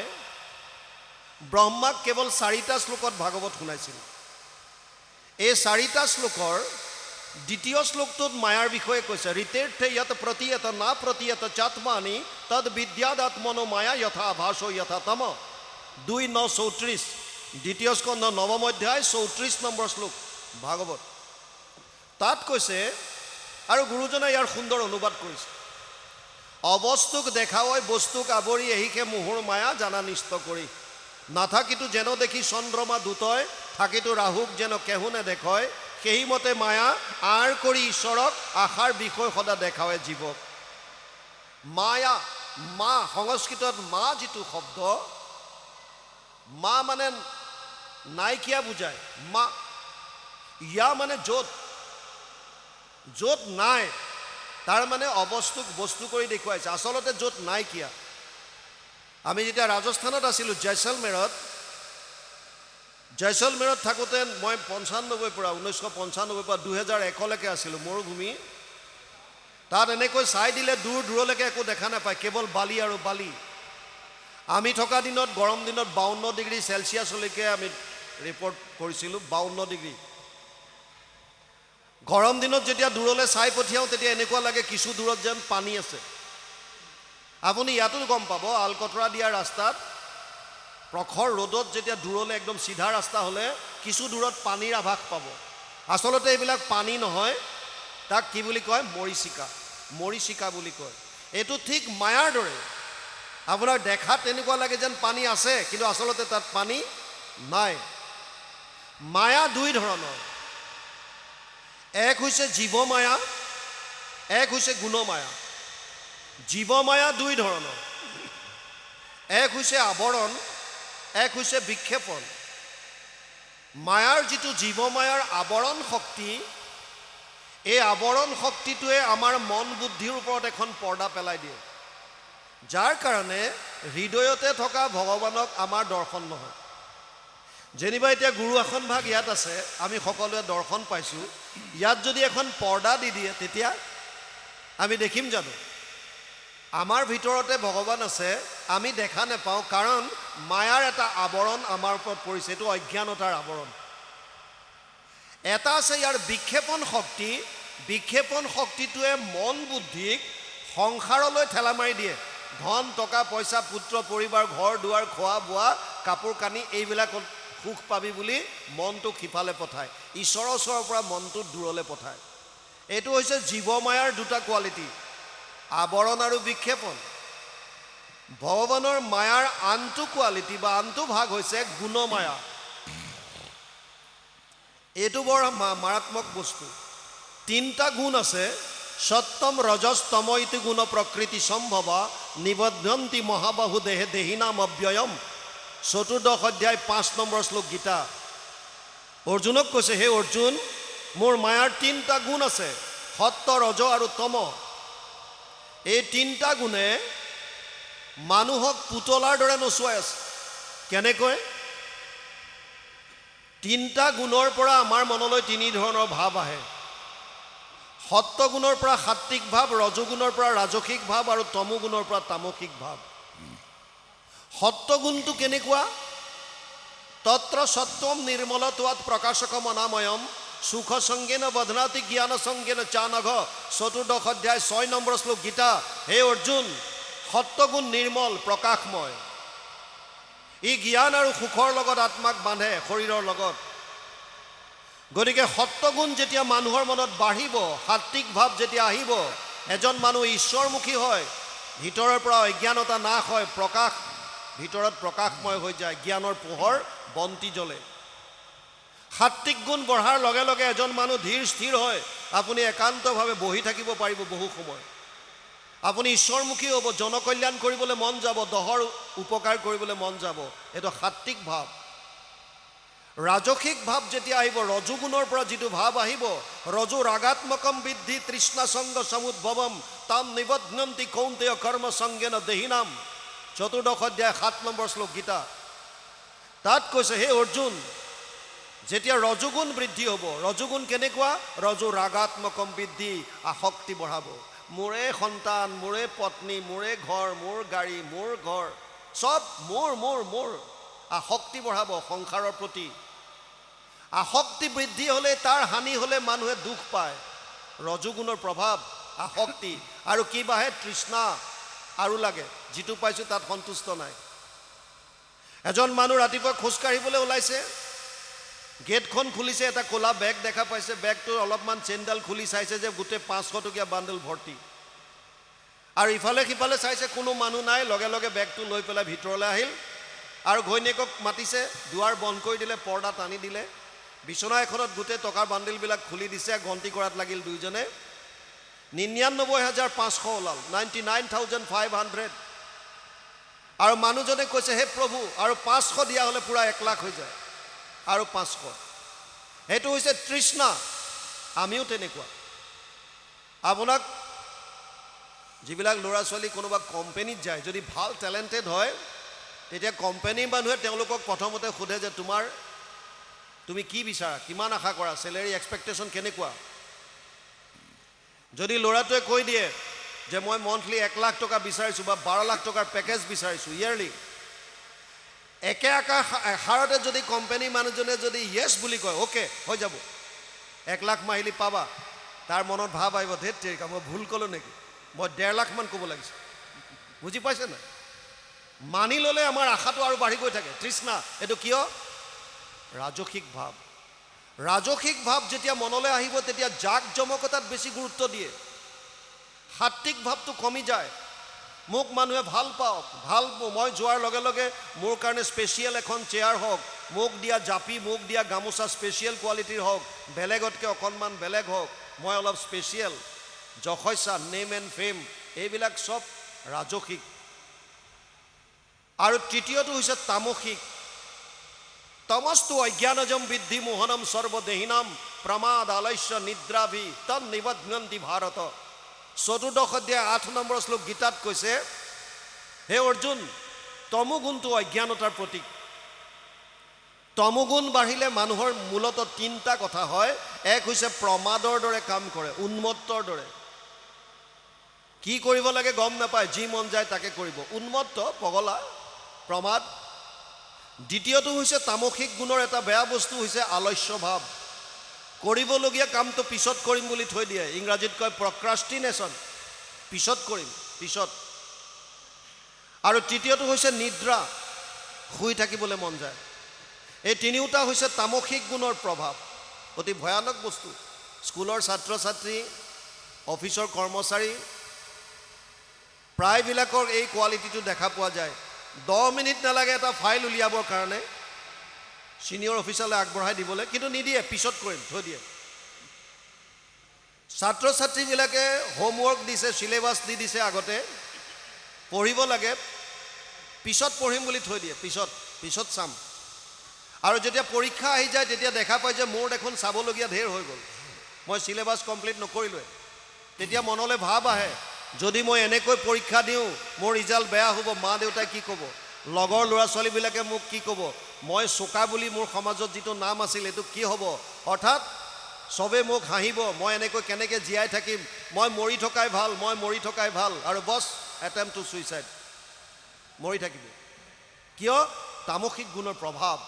ব্ৰহ্মাক কেৱল 4টা শ্লোকত ভাগৱত শুনাইছিল। এই 4টা শ্লোকৰ দ্বিতীয় শ্লোকটোত মায়াৰ বিষয়ে কৈছে, ঋতেৰ্থে য়ত প্ৰতীয়ত না প্ৰতীয়ত চাত্মানি তদ বিদ্যাদাত্মনো মায়া যথা আভাসো যথা তম। 2:9-34, দ্বিতীয় স্কন্ধ 9ম অধ্যায় 34 নম্বৰ শ্লোক ভাগৱত। তাত কৈছে, আৰু গুৰুজনে ইয়াৰ সুন্দৰ অনুবাদ কৰিছে, অবস্তুক দেখাৱই বস্তুক আৱৰি, এহিকে মোহৰ মায়া জানা নিষ্ট কৰি। নাথাকিতো যেন দেখি চন্দ্ৰমা দুতয়, থাকিতো ৰাহুক যেন কেহুনে দেখয়, সেইমতে মায়া আঁৰ কৰি ঈশ্বৰক আশাৰ বিষয় সদা দেখাৱে জীৱক। মায়া, মা, সংস্কৃতত মা যিটো শব্দ, মা মানে নাইকিয়া বুজায়। মা, ইয়া মানে য'ত, য'ত নাই তাৰ মানে অবস্তুক বস্তু কৰি দেখুৱাইছে, আচলতে য'ত নাইকিয়া। আমি যেতিয়া ৰাজস্থানত আছিলোঁ জয়ছলমেৰত থাকোঁতে মই 1995 পৰা 2001লৈকে আছিলোঁ মৰুভূমি। তাত এনেকৈ চাই দিলে দূৰ দূৰলৈকে একো দেখা নাপায়, কেৱল বালি আৰু বালি। আমি থকা দিনত গৰম দিনত 52 ডিগ্ৰী চেলচিয়াছলৈকে আমি ৰিপৰ্ট কৰিছিলোঁ, 52 ডিগ্ৰী। গৰম দিনত যেতিয়া দূৰলৈ চাই পঠিয়াওঁ তেতিয়া এনেকুৱা লাগে কিছু দূৰত যেন পানী আছে। আপুনি ইয়াতো গম পাব, আলকটৰা দিয়া ৰাস্তাত প্ৰখৰ ৰ'দত যেতিয়া দূৰলৈ একদম চিধা ৰাস্তা হ'লে কিছু দূৰত পানীৰ আভাস পাব। আচলতে এইবিলাক পানী নহয়, তাক কি বুলি কয়? মৰিচিকা, মৰিচিকা বুলি কয়। এইটো ঠিক মায়াৰ দৰে। আপোনাৰ দেখাত তেনেকুৱা লাগে যেন পানী আছে, কিন্তু আচলতে তাত পানী নাই। মায়া দুই ধৰণৰ, এক হৈছে জীৱ মায়া, এক হৈছে গুণমায়া। জীৱ মায়া দুই ধৰণৰ, এক হৈছে আৱৰণ, এক হৈছে বিক্ষেপণ। মায়াৰ যিটো জীৱ মায়াৰ আৱৰণ শক্তি, এই আৱৰণ শক্তিটোৱে আমাৰ মন বুদ্ধিৰ ওপৰত এখন পৰ্দা পেলাই দিয়ে, যাৰ কাৰণে হৃদয়তে থকা ভগৱানক আমাৰ দৰ্শন নহয়। যেনিবা এতিয়া গুৰু আসন ভাগ ইয়াত আছে, আমি সকলোৱে দৰ্শন পাইছোঁ। ইয়াত যদি এখন পৰ্দা দি দিয়ে তেতিয়া আমি দেখিম জানো? আমাৰ ভিতৰতে ভগৱান আছে, আমি দেখা নাপাওঁ, কাৰণ মায়াৰ এটা আৱৰণ আমাৰ ওপৰত পৰিছে। এইটো অজ্ঞানতাৰ আৱৰণ। এটা আছে ইয়াৰ বিক্ষেপণ শক্তি। বিক্ষেপণ শক্তিটোৱে মন বুদ্ধিক সংসাৰলৈ ঠেলা মাৰি দিয়ে। ধন, টকা, পইচা, পুত্ৰ, পৰিবাৰ, ঘৰ দুৱাৰ, খোৱা বোৱা, কাপোৰ কানি, এইবিলাকত সুখ পাবি বুলি মনটোক সিফালে পঠায়, ঈশ্বৰৰ ওচৰৰ পৰা মনটোক দূৰলৈ পঠায়। এইটো হৈছে জীৱ মায়াৰ দুটা কোৱালিটি, আৱৰণ আৰু বিক্ষেপণ। ভগৱানৰ মায়াৰ আনটো কোৱালিটি বা আনটো ভাগ হৈছে গুণমায়া। এইটো বৰ মাৰাত্মক বস্তু। তিনিটা গুণ আছে, সত্যম ৰজস তম ইতি গুণ প্ৰকৃতি সম্ভৱ নিবদ্ধন্তি মহাবাহু দেহে দেহিনাম অব্যয়ম। 14 অধ্যায় 5 নম্বৰ শ্লোক গীতা। অৰ্জুনক কৈছে, হে অৰ্জুন, মোৰ মায়াৰ তিনিটা গুণ আছে, সত্য, ৰজ আৰু তম। এই তিনিটা গুণে মানুহক পুতলাৰ দৰে নচুৱাই আছে। কেনেকৈ? তিনিটা গুণৰ পৰা আমাৰ মনলৈ তিনি ধৰণৰ ভাৱ আহে। সত্য গুণৰ পৰা সাত্বিক ভাৱ, ৰজগুণৰ পৰা ৰাজসিক ভাৱ আৰু তমগুণৰ পৰা তামসিক ভাৱ। সত্য গুণটো কেনেকুৱা? তত্ৰ সত্যম নিৰ্মলত্বাৎ প্ৰকাশকম অনাময়ম সুখ সংগেন বধনাতি জ্ঞান সংগেন চানঘ। 14 অধ্যায় 6 নম্বৰ শ্লোক গীতা। হে অৰ্জুন, সত্যগুণ নিৰ্মল, প্ৰকাশময়। ই জ্ঞান আৰু সুখৰ লগত আত্মাক বান্ধে, শৰীৰৰ লগত। গতিকে সত্যগুণ যেতিয়া মানুহৰ মনত বাঢ়িব, সাত্বিক ভাৱ যেতিয়া আহিব, এজন মানুহ ঈশ্বৰমুখী হয়, ভিতৰৰ পৰা অজ্ঞানতা নাশ হয়, প্ৰকাশ ভিতৰত প্ৰকাশময় হৈ যায়, জ্ঞানৰ পোহৰ বন্তি জ্বলে। সাত্বিক গুণ বঢ়াৰ লগে লগে এজন মানুহ ধীৰ স্থিৰ হয়। আপুনি একান্তভাৱে বহি থাকিব পাৰিব বহু সময়। আপুনি ঈশ্বৰমুখী হ'ব, জনকল্যাণ কৰিবলৈ মন যাব, দহৰ উপকাৰ কৰিবলৈ মন যাব। এইটো সাত্বিক ভাৱ। ৰাজসিক ভাৱ যেতিয়া আহিব, ৰজুগুণৰ পৰা যিটো ভাৱ আহিব, ৰজু ৰাগাত্মকম বৃদ্ধি তৃষ্ণা সংগ সমুদ্ভৱম তাম নিবধ্নন্তি কৌন্তেয় কৰ্ম সংগেন দেহিনাম। 14 অধ্যায় 7 নম্বৰ শ্লোক গীতা। তাত কৈছে, হে অৰ্জুন, যেতিয়া ৰজুগুণ বৃদ্ধি হ'ব, ৰজুগুণ কেনেকুৱা? ৰজু ৰাগাত্মকম বৃদ্ধি, আসক্তি বঢ়াব। মোৰে সন্তান, মোৰে পত্নী, মোৰে ঘৰ, মোৰ গাড়ী, মোৰ ঘৰ, চব মোৰ মোৰ মোৰ। আসক্তি বঢ়াব সংসাৰৰ প্ৰতি। আসক্তি বৃদ্ধি হ'লে, তাৰ হানি হ'লে মানুহে দুখ পায়। ৰজুগুণৰ প্ৰভাৱ, আসক্তি। আৰু কি বাঢ়ে? তৃষ্ণা আৰু লাগে, যিটো পাইছোঁ তাত সন্তুষ্ট নাই। এজন মানুহ ৰাতিপুৱা খোজকাঢ়িবলৈ ওলাইছে, গেটখন খুলিছে, এটা ক'লা বেগ দেখা পাইছে, বেগটোৰ অলপমান চেইনডাল খুলি চাইছে যে গোটেই 500 টকীয়া বাণ্ডেল ভৰ্তি। আৰু ইফালে সিফালে চাইছে, কোনো মানুহ নাই, লগে লগে বেগটো লৈ পেলাই ভিতৰলৈ আহিল আৰু ঘৈণীয়েকক মাতিছে, দুৱাৰ বন্ধ কৰি দিলে, পৰ্দা টানি দিলে। বিছনা এখনত গোটেই টকাৰ বান্ডিলবিলাক খুলি দিছে, গন্তি কৰাত লাগিল দুইজনে। 99,500 ওলাল, 99,500। আৰু মানুহজনে কৈছে, হে প্ৰভু, আৰু 500 দিয়া হ'লে পুৰা 1 লাখ হৈ যায়, আৰু 500। সেইটো হৈছে তৃষ্ণা। আমিও তেনেকুৱা। আপোনাক যিবিলাক ল'ৰা ছোৱালী কোনোবা কোম্পানীত যায়, যদি ভাল টেলেণ্টেড হয়, তেতিয়া কোম্পানীৰ মানুহে তেওঁলোকক প্ৰথমতে সোধে যে তুমি কি বিচাৰা, কিমান আশা কৰা, চেলেৰী এক্সপেক্টেশ্যন কেনেকুৱা। যদি ল'ৰাটোৱে কৈ দিয়ে যে মই মন্থলি 1 লাখ টকা বিচাৰিছোঁ বা 12 লাখ টকাৰ পেকেজ বিচাৰিছোঁ ইয়েৰলি, একে এষাৰতে যদি কোম্পানীৰ মানুহজনে যদি য়েছ বুলি কয়, অ'কে হৈ যাব, 1 লাখ মাহিলী পাবা, তাৰ মনত ভাৱ আহিব, ধেত তেৰিকা মই ভুল ক'লোঁ নেকি, মই 1.5 লাখ মান ক'ব লাগিছে। বুজি পাইছে নাই? মানি ল'লে আমাৰ আশাটো আৰু বাঢ়ি গৈ থাকে। তৃষ্ণা। এইটো কিয়? ৰাজসিক ভাৱ। ৰাজসিক ভাৱ যেতিয়া মনলৈ আহিব, তেতিয়া জাক জমকতাত বেছি গুৰুত্ব দিয়ে, সাত্বিক ভাৱটো কমি যায়। মোক মানুহে ভাল পাওক, মই যোৱাৰ লগে লগে মোৰ কাৰণে স্পেচিয়েল এখন চেয়াৰ হওক, মোক দিয়া জাপি, মোক দিয়া গামোচা স্পেচিয়েল কোৱালিটিৰ হওক, বেলেগতকৈ অকণমান বেলেগ হওক, মই অলপ স্পেচিয়েল, যশস্যা, নেম এণ্ড ফেম, এইবিলাক চব ৰাজসিক। আৰু তৃতীয়টো হৈছে তামসিক। তমস্তু অজ্ঞানজম বিদ্ধি মোহনম সৰ্বদেহিনাম প্ৰমাদ আলস্য নিদ্ৰাভি তন নিবধ্নন্তি ভাৰত। 14 অধ্যায় 8 নম্বৰ শ্লোক গীতাত কৈছে, হে অৰ্জুন, তমোগুণটো অজ্ঞানতাৰ প্ৰতীক। তমোগুণ বাঢ়িলে মানুহৰ মূলত 3টা কথা হয়। এক হৈছে প্ৰমাদৰ দৰে কাম কৰে, উন্মত্তৰ দৰে। কি কৰিব লাগে গম নাপায়, যি মন যায় তাকে কৰিব, উন্মত্ত, পগলা, প্ৰমাদ। দ্বিতীয়টো হৈছে তামসিক গুণৰ এটা বেয়া বস্তু হৈছে আলস্য ভাৱ। কৰিবলগীয়া কামটো পিছত কৰিম বুলি থৈ দিয়ে, ইংৰাজীত কয় প্ৰক্ৰাষ্টিনেশ্যন, পিছত কৰিম, পিছত। আৰু তৃতীয়টো হৈছে নিদ্ৰা, শুই থাকিবলৈ মন যায়। এই তিনিওটা হৈছে তামসিক গুণৰ প্ৰভাৱ, অতি ভয়ানক বস্তু। স্কুলৰ ছাত্ৰ ছাত্ৰী, অফিচৰ কৰ্মচাৰী, প্ৰায়বিলাকৰ এই কোৱালিটিটো দেখা পোৱা যায়। 10 মিনিট নালাগে এটা ফাইল উলিয়াবৰ কাৰণে ছিনিয়ৰ অফিচাৰলৈ আগবঢ়াই দিবলৈ, কিন্তু নিদিয়ে, পিছত কৰিম, থৈ দিয়ে। ছাত্ৰ ছাত্ৰীবিলাকে হোমৱৰ্ক দিছে, চিলেবাছ দি দিছে, আগতে পঢ়িব লাগে, পিছত পঢ়িম বুলি থৈ দিয়ে, পিছত চাম। আৰু যেতিয়া পৰীক্ষা আহি যায়, তেতিয়া দেখা পায় যে মোৰ দেখোন চাবলগীয়া ঢেৰ হৈ গ'ল, মই চিলেবাছ কমপ্লিট নকৰিলোৱে। তেতিয়া মনলৈ ভাৱ আহে, যদি মই এনেকৈ পৰীক্ষা দিওঁ, মোৰ ৰিজাল্ট বেয়া হ'ব, মা দেউতাই কি ক'ব, লগৰ ল'ৰা ছোৱালীবিলাকে মোক কি ক'ব, মই চোকা বুলি মোৰ সমাজত যিটো নাম আছিল এইটো কি হ'ব, অৰ্থাৎ চবে মোক হাঁহিব, মই এনেকৈ কেনেকৈ জীয়াই থাকিম, মই মৰি থকাই ভাল, মই মৰি থকাই ভাল। আৰু বছ, এটেম্প টু ছুইচাইড, মৰি থাকিব। কিয়? তামসিক গুণৰ প্ৰভাৱ।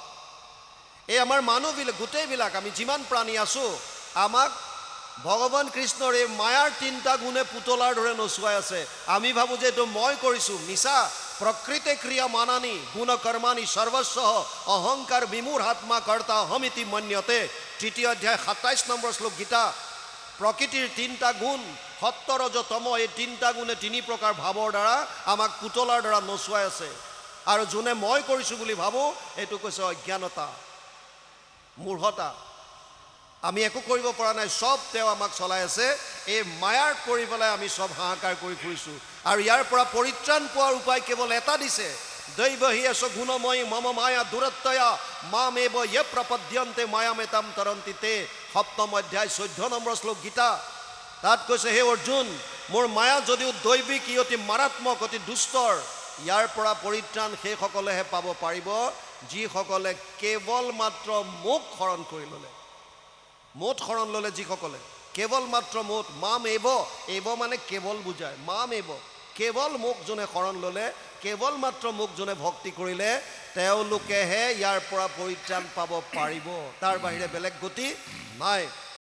এই আমাৰ মানুহবিলাক, গোটেইবিলাক, আমি যিমান প্ৰাণী আছোঁ, আমাক ভগৱান কৃষ্ণৰ এই মায়াৰ 3টা গুণে পুতলাৰ দৰে নচুৱাই আছে। আমি ভাবোঁ যে এইটো মই কৰিছোঁ, মিছা। প্ৰকৃতে ক্ৰিয়া মানানি গুণ কৰ্মানি সৰ্বস্ব অহংকাৰ বিমূঢ় আত্মা কৰ্তা অহমিতি মন্যতে। 3 অধ্যায় 27 নম্বৰ শ্লোক গীতা। প্ৰকৃতিৰ 3টা গুণ, সত্য ৰজ তম, এই 3টা গুণে 3 প্ৰকাৰ ভাৱৰ দ্বাৰা আমাক পুতলাৰ দ্বাৰা নচুৱাই আছে। আৰু যোনে মই কৰিছোঁ বুলি ভাবোঁ, এইটো কৈছে অজ্ঞানতা, মূঢ়তা। আমি একো কৰিব পৰা নাই, চব তেওঁ আমাক চলাই আছে। এই মায়াৰ পৰি পেলাই আমি চব হাহাকাৰ কৰি ফুৰিছোঁ। আৰু ইয়াৰ পৰা পৰিত্ৰাণ পোৱাৰ উপায় কেৱল এটা দিছে, দৈৱহী এছ গুণময়ী মম মায়া দূৰত্বয়া মামেব য়ে প্ৰপদ্যন্তে মায়ামেতাম তৰন্তি তে। 7ম অধ্যায় 14 নম্বৰ শ্লোক গীতা। তাত কৈছে, হে অৰ্জুন, মোৰ মায়া যদিও দৈৱিক, ই অতি মাৰাত্মক, অতি দুষ্টৰ। ইয়াৰ পৰা পৰিত্ৰাণ সেইসকলেহে পাব পাৰিব যিসকলে কেৱল মাত্ৰ মোক শৰণ কৰি ল'লে। মোত শৰণ ল'লে যিসকলে, কেৱল মাত্ৰ মোত, মাম এব, এব মানে কেৱল বুজায়, মাম এব, কেৱল মোক যোনে শৰণ ল'লে, কেৱল মাত্ৰ মোক যোনে ভক্তি কৰিলে, তেওঁলোকেহে ইয়াৰ পৰা পৰিত্ৰাণ পাব পাৰিব। তাৰ বাহিৰে বেলেগ গতি নাই।